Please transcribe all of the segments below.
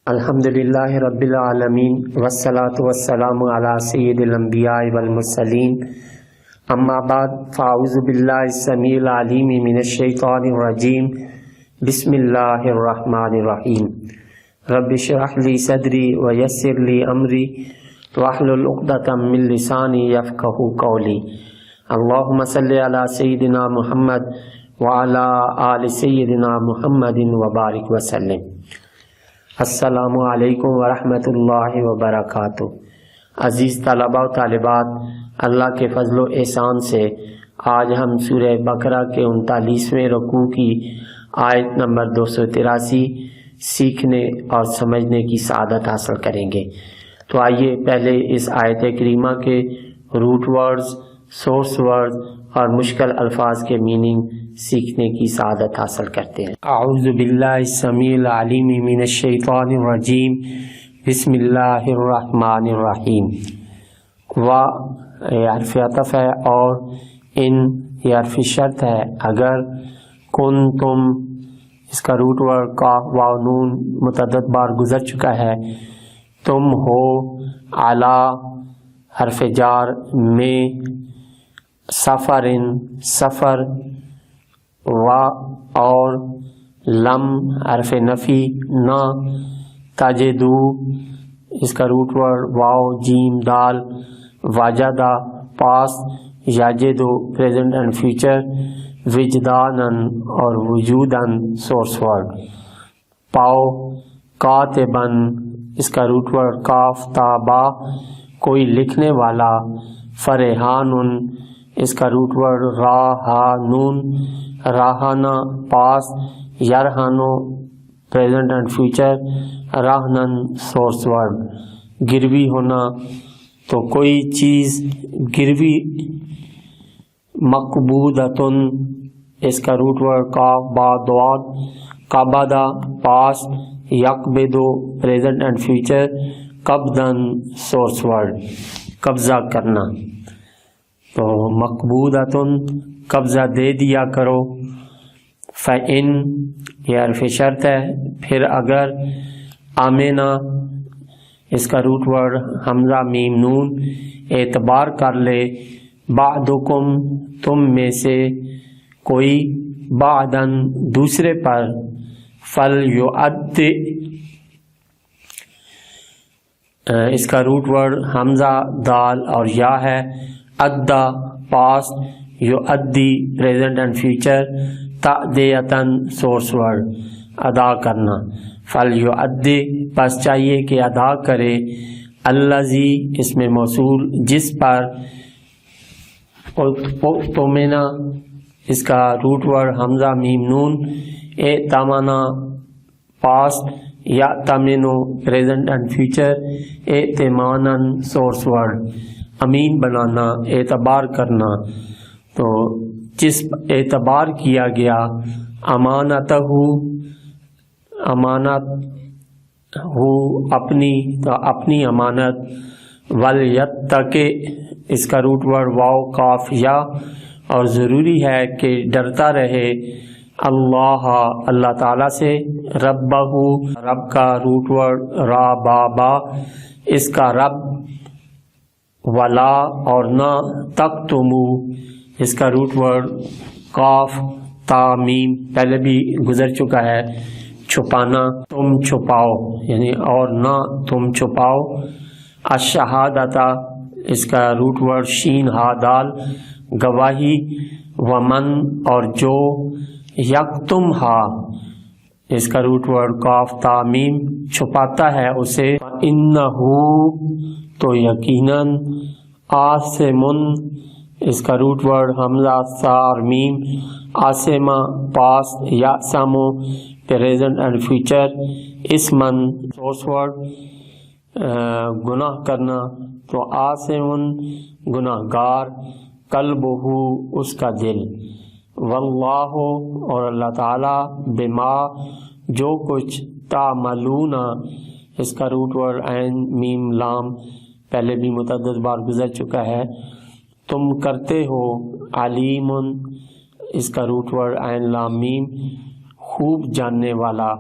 الحمدللہ رب العالمین والصلاة والسلام علی سید الانبیاء والمرسلین اما بعد فاعوذ باللہ السمیع العلیم من الشیطان الرجیم بسم اللہ الرحمن الرحیم رب اشرح لی صدری ویسر لی امری واحلل عقدۃ من لسانی یفقہوا قولی اللہم صلی علی سیدنا محمد وعلی آل سیدنا محمد وبارک وسلم۔ السلام علیکم ورحمۃ اللہ وبرکاتہ۔ عزیز طلباء و طالبات، اللہ کے فضل و احسان سے آج ہم سورہ بقرہ کے 39ویں رکوع کی آیت نمبر 283 سیکھنے اور سمجھنے کی سعادت حاصل کریں گے۔ تو آئیے پہلے اس آیت کریمہ کے روٹ ورڈز، سورس ورڈز اور مشکل الفاظ کے میننگ سیکھنے کی سعادت حاصل کرتے ہیں۔ اعوذ باللہ السمیع العلیم من الشیطان الرجیم بسم اللہ الرحمن الرحیم۔ یہ حرف عطف ہے اور ان یہ حرف شرط ہے۔ اگر کنتم، اس کا روٹ ورڈ قاف واو نون متعدد بار گزر چکا ہے، تم ہو، علی حرف جار، میں، سفر سفر، و اور، لم حرف نفی، نہ، تجدو اس کا روٹ ورڈ واو جیم دال، وجدہ پاس، یجدو پریزنٹ اینڈ فیوچر، وجدانن اور وجودن سورس ورڈ، پاؤ، کاتبن اس کا روٹ ورڈ کاف تا با کوئی لکھنے والا، فرحانن اس کا روٹ ورڈ را ہا نون، راہانہ پاس، یرہانو پریزنٹ اینڈ فیوچر، راہنن سورس ورڈ، گروی ہونا، تو کوئی چیز گروی، مقبودتن اس کا روٹ ورڈ کاف با دواد، قبضہ پاس، یقبدو پریزنٹ اینڈ فیوچر، قبضن سورس ورڈ، قبضہ کرنا۔ تو مقبودتن قبضہ دے دیا کرو، فَإِن یہ حرف شرط ہے، پھر اگر، آمینہ اس کا روٹ ورڈ حمزہ میم نون اعتبار کر لے، بعدکم تم میں سے کوئی، بعدن دوسرے پر، فَلْيُؤَدِّ اس کا روٹ ورڈ حمزہ دال اور یا ہے، ادا پاس، یؤدی پریزنٹ اینڈ فیوچر، تأدیتاً سورس ورڈ ادا کرنا، فلیؤدی پس چاہیے کہ ادا کرے، الذی اس میں موصول جس پر، اؤتمنا اس کا روٹ ورڈ حمزہ میم نون اعتمنا پاس، یأتمنو پریزنٹ اینڈ فیوچر، اعتماناً سورس ورڈ امین بنانا، اعتبار کرنا۔ تو جس اعتبار کیا گیا، امانتہ امانت ہو اپنی، تو اپنی امانت، ولیتقی اس کا روٹ ورڈ واو کاف یا، اور ضروری ہے کہ ڈرتا رہے، اللہ اللہ تعالیٰ سے، ربہ رب کا روٹ ورڈ را با با اس کا رب، ولا اور نہ، تکتمو اس کا روٹ ورڈ قاف تا میم پہلے بھی گزر چکا ہے، چھپانا، تم چھپاؤ یعنی اور نہ تم چھپاؤ، الشہادۃ اس کا روٹ ورڈ شین ہا دال گواہی، ومن اور جو، یکتم ہا اس کا روٹ ورڈ قاف تا میم چھپاتا ہے اسے، انہو تو یقیناً، آسمن اس کا روٹ ورڈ حمزہ سار میم، آسمہ پاس، یاسمو پریزنٹ اینڈ فیوچر، اسمن سورس ورڈ گناہ کرنا، تو آسمن گناہ گار، قلبہ اس کا دل، واللہ اور اللہ تعالی، بما جو کچھ، تعملون اس کا روٹ ورڈ عین میم لام پہلے بھی متعدد بار گزر چکا ہے، تم کرتے ہو، علیم اس کا روٹ ورڈ عین لام میم خوب جاننے والا،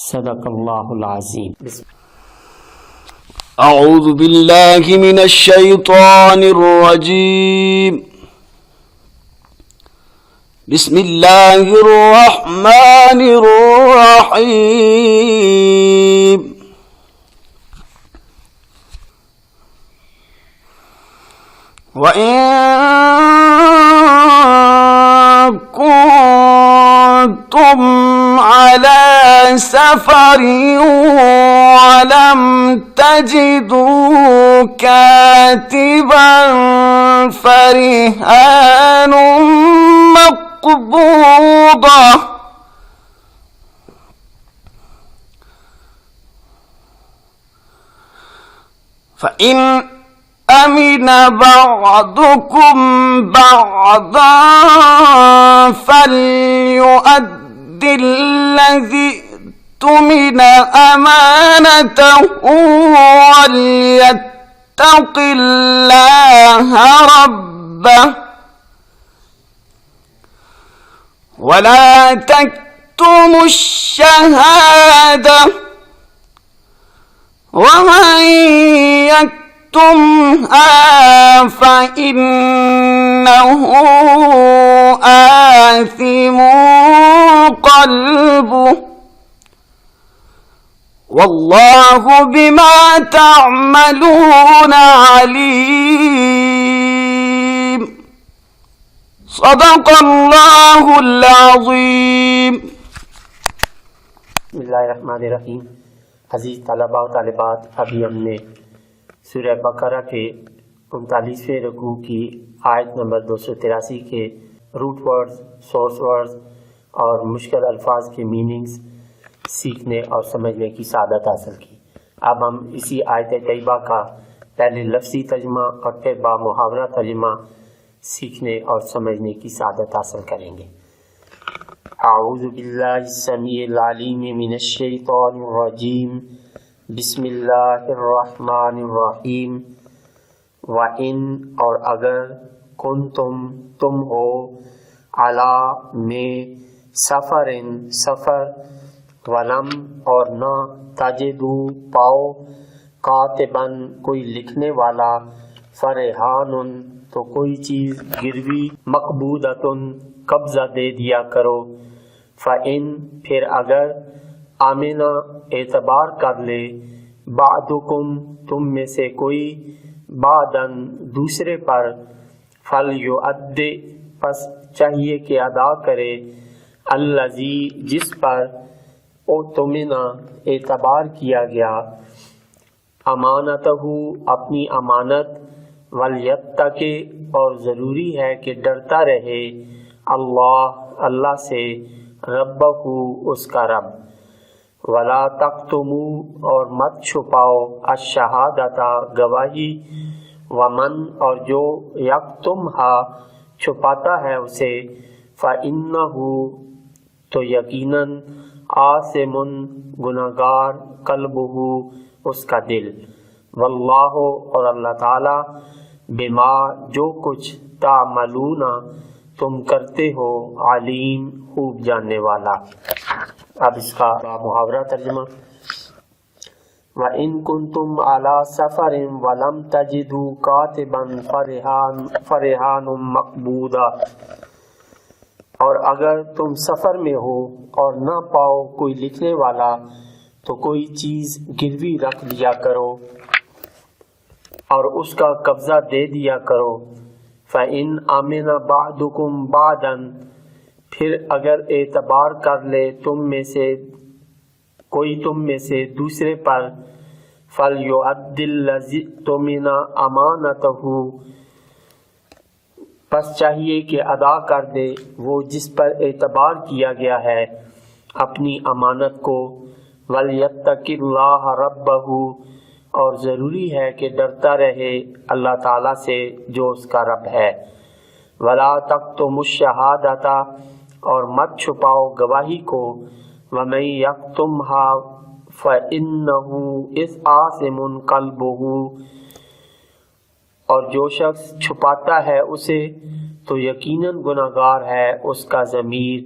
صدق اللہ العظیم. اعوذ باللہ من الشیطان الرجیم. بسم اللہ الرحمن الرحیم. وَإِن كُنتُمْ عَلَى سَفَرٍ وَلَمْ تَجِدُوا كَاتِبًا فَرِهَانٌ مَّقْبُوضَةٌ فَإِنْ أَمِنَ بَعْضُكُمْ بَعْضًا فَلْيُؤَدِّ الَّذِي اؤْتُمِنَ أَمَانَتَهُ وَلْيَتَّقِ اللَّهَ رَبَّهُ وَلَا تَكْتُمُوا الشَّهَادَةَ وَمَن يَكْتُمْهَا فَإِنَّهُ آثِمٌ قَلْبُهُ وَاللَّهُ بِمَا تَعْمَلُونَ عَلِيمٌ. صدق اللہ العظیم. بسم اللہ الرحمن الرحیم. عزیز طلباء و طالبات، ابھی ہم نے سورہ بقرہ کے 39ویں رکوع کی آیت نمبر 283 کے روٹ ورڈز، سورس ورڈز اور مشکل الفاظ کے میننگز سیکھنے اور سمجھنے کی سعادت حاصل کی. اب ہم اسی آیت طیبہ کا پہلے لفظی ترجمہ اور پھر با محاورہ ترجمہ سیکھنے اور سمجھنے کی سعادت حاصل کریں گے. اعوذ باللہ السمیع العلیم من الشیطان الرجیم. بسم اللہ الرحمن الرحیم. وَإِن اور اگر کنتم تم ہو علی میں سفرن سفر ولم اور نہ تجدو پاؤ کاتبن کوئی لکھنے والا فرحان تو کوئی چیز گروی مقبودتن قبضہ دے دیا کرو. فَإِن پھر اگر آمنہ اعتبار کر لے بعدکم تم میں سے کوئی بعدن دوسرے پر فَلْيُؤَدِّ پس چاہیے کہ ادا کرے الذی جس پر اؤتمنہ اعتبار کیا گیا امانتہ اپنی امانت ولیتق اور ضروری ہے کہ ڈرتا رہے اللہ سے ربہ اس کا رب. ولا تکتموا اور مت چھپاؤ الشہادۃ گواہی ومن اور جو یکتمھا چھپاتا ہے اسے فإنہ تو یقیناً آثم گناہگار قلبہ اس کا دل. واللہ اور اللہ تعالی بما جو کچھ تعملون تم کرتے ہو علیم خوب جاننے والا. اب اس کا محاورہ ترجمہ. وَإِن كُنتُمْ عَلَى سَفَرٍ وَلَمْ تَجِدُوا كَاتِبًا فَرِهَانٌ مَّقْبُودًا. اور اگر تم سفر میں ہو اور نہ پاؤ کوئی لکھنے والا تو کوئی چیز گروی رکھ لیا کرو اور اس کا قبضہ دے دیا کرو. فَإِنْ آمِنَ بَعْضُكُمْ بَعْضًا پھر اگر اعتبار کر لے تم میں سے دوسرے پر فَلْيُؤَدِّ الَّذِي اؤْتُمِنَ أَمَانَتَهُ پس چاہیے کہ ادا کر دے وہ جس پر اعتبار کیا گیا ہے اپنی امانت کو. وَلْيَتَّقِ اللَّهَ رَبَّهُ اور ضروری ہے کہ ڈرتا رہے اللہ تعالیٰ سے جو اس کا رب ہے. وَلَا تَكْتُمُوا الشَّهَادَةَ اور مت چھپاؤ گواہی کو. وَمَن يَكْتُمْهَا فَإِنَّهُ آثِمٌ قَلْبُهُ اور جو شخص چھپاتا ہے اسے تو یقیناً گناہگار ہے اس کا ضمیر.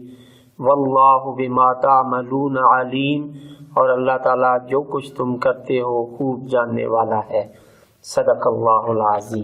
وَاللَّهُ بِمَا تَعْمَلُونَ عَلِيمٌ اور اللہ تعالیٰ جو کچھ تم کرتے ہو خوب جاننے والا ہے۔ صدق اللہ العظیم۔